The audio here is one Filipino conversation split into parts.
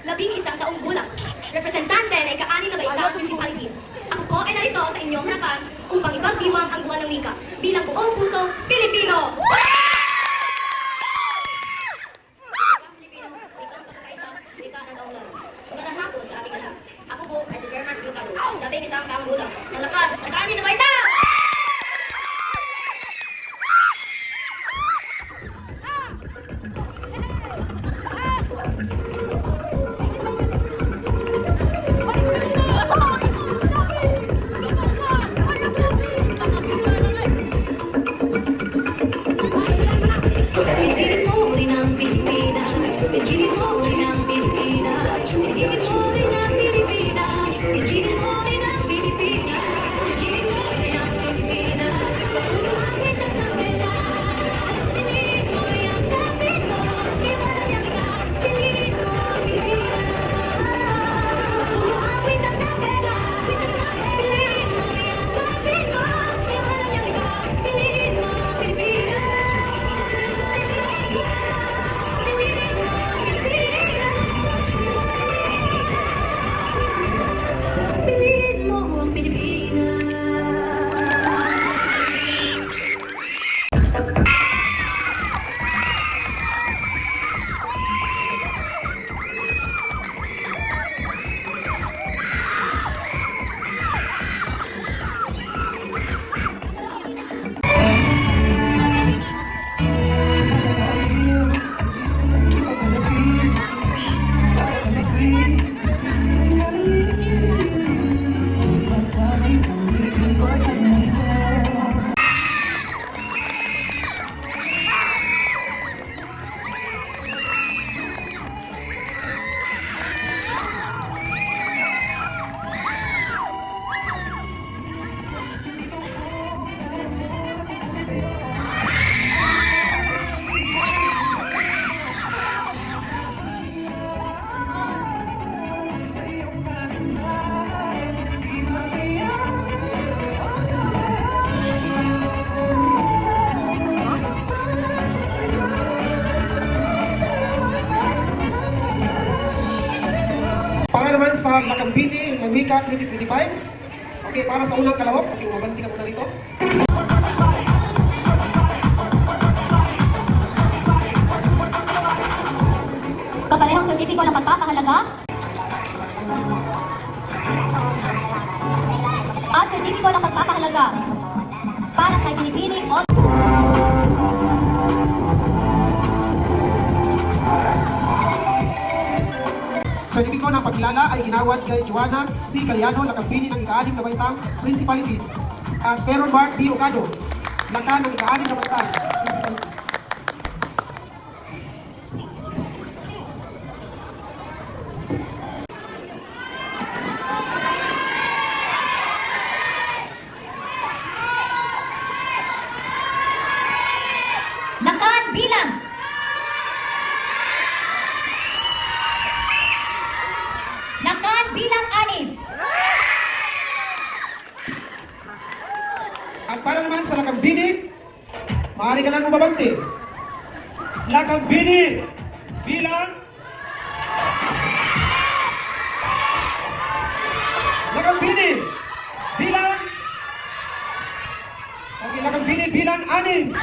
Labing isang taong gulang. Representante na ika-6 na baitaang municipalities. Ako po ay narito sa inyong harapan upang ipagdiwang ang buwan ng wika bilang buong puso Pilipino! Magandang hapon sa ating anak. Ako po ay si Bernard Lucado. Labing isang taong gulang. Nalakad, ika-6 na baitaang! Para naman sa Lakambini ng Wika 2025. Okay, para sa unang kalahok. Okay, mabanti ka muna rito. Kaparehong sertipiko ng pagpapahalaga at sertipiko ng pagpapahalaga para kay Binibini o Sertipiko ng pagkilala ay ginawad kay Joanna C. Caliano, Lakambini ng ika-6 na baitang Municipalities, at Peron Mark B. Ocado, Laka ng ika-6 na baitang Municipalities. Lakan bilang Lakan bilang 6. At para naman sa Lakambini, maaari ka lang umabante. Lakambini bilang Lakambini bilang Okay, Lakambini bilang 6.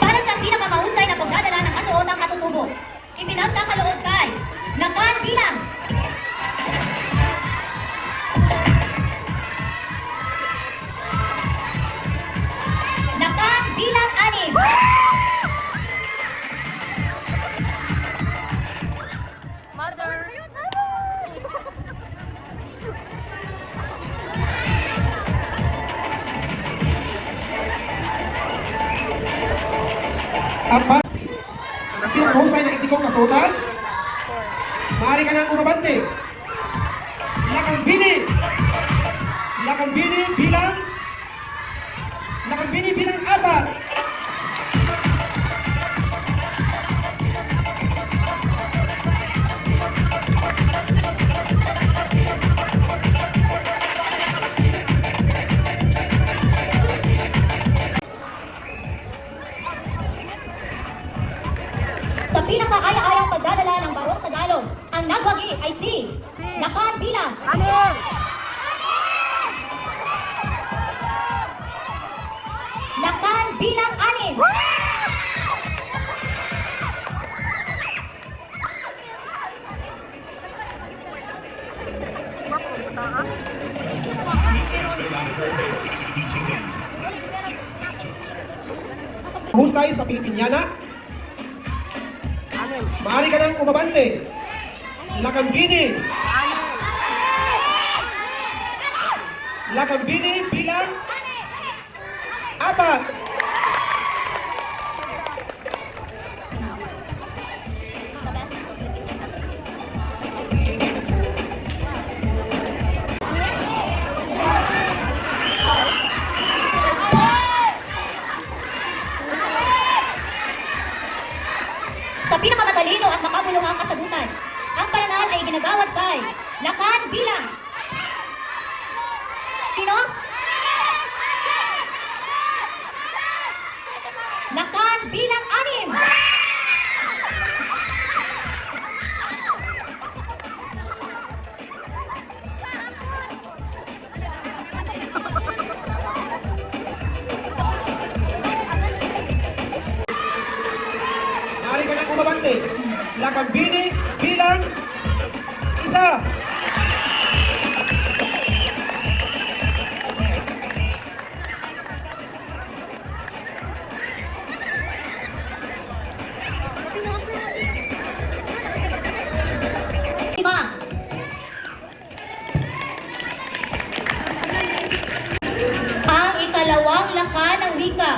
Para sa pinakamahusay na pagdadala ng kasuotang katutubo. ipinagkakaloob kay Lakan bilang Lakan bilang 6. At para pinakahusay na itikong kasuotan, maaari ka nang umabante. Lakambini bilang 4. Sa pinakaaya-ayang pagdadala ng Barong Tagalog, ang nagwagi ay si Lakan bilang Lakan bilang 6. Husay sa Pilipinyana, maaari ka nang umabante. Lakambini bilang 4. Sa pinakamatalino at makabuluhang kasagutan, ang parangal ay ginagawad kay Lakan bilang sino? Lakan bilang 6. Maaari ka nang umabante. Lakambini bilang 1. Lima. Ang ikalawang lakan ng wika.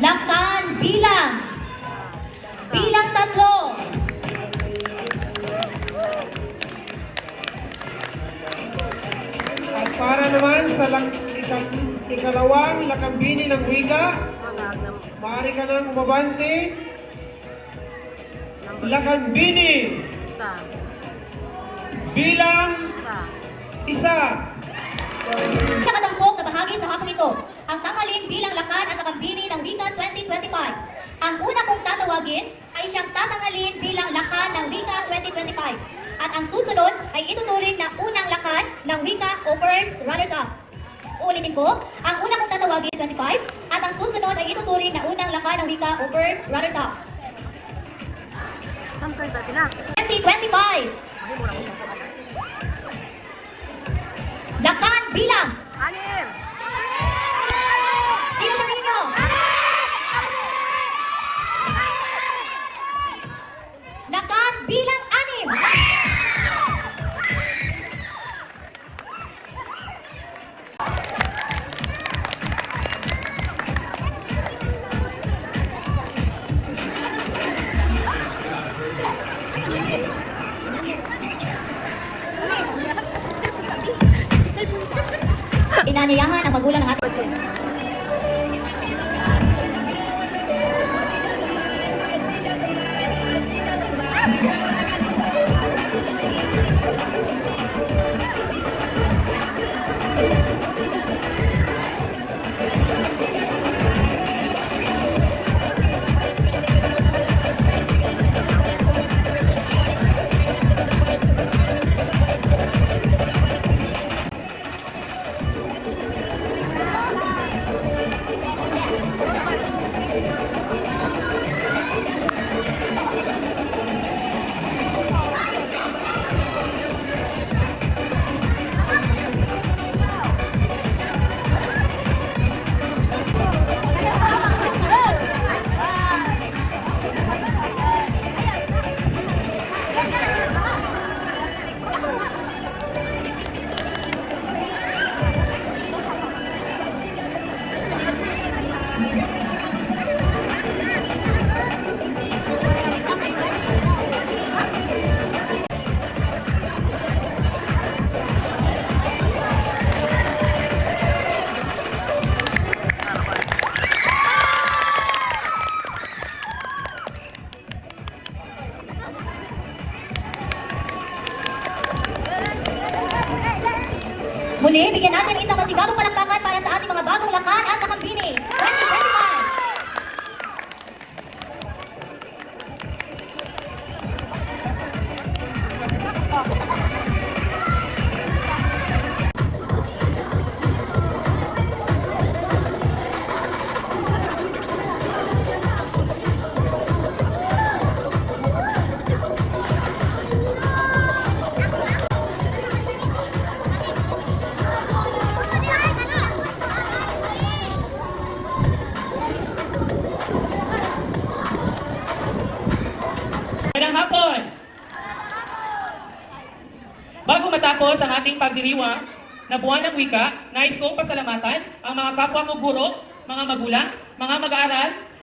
Lakan bilang 3. At para naman sa ikalawang lakambini ng wika, maaari ka nang umabante. Lakambini bilang 1. Nakadampok na bahagi sa hapong ito, ang tanghalin bilang lakan at kakambini ng wika 2025. Ang una kong tatawagin ay siyang tatanghalin bilang lakan ng wika 2025. At ang susunod ay ituturing na unang lakan ng wika o first runners-up. Uulitin ko, ang una kong tatawagin 25 at ang susunod ay ituturing na unang lakan ng wika o first runners-up. 2025. Lakan bilang. Sino sa tingin nyo? Lakan bilang 6. Inanyayahan Muli, bigyan natin ng isang masigabong palakpakan para sa ating mga bagong lakan at kakambini. 2025! Magandang hapon! Bago matapos ang ating pagdiriwang na buwan ng wika, nais kong pasalamatan ang mga kapwa ko guro, mga magulang, mga mag-aaral,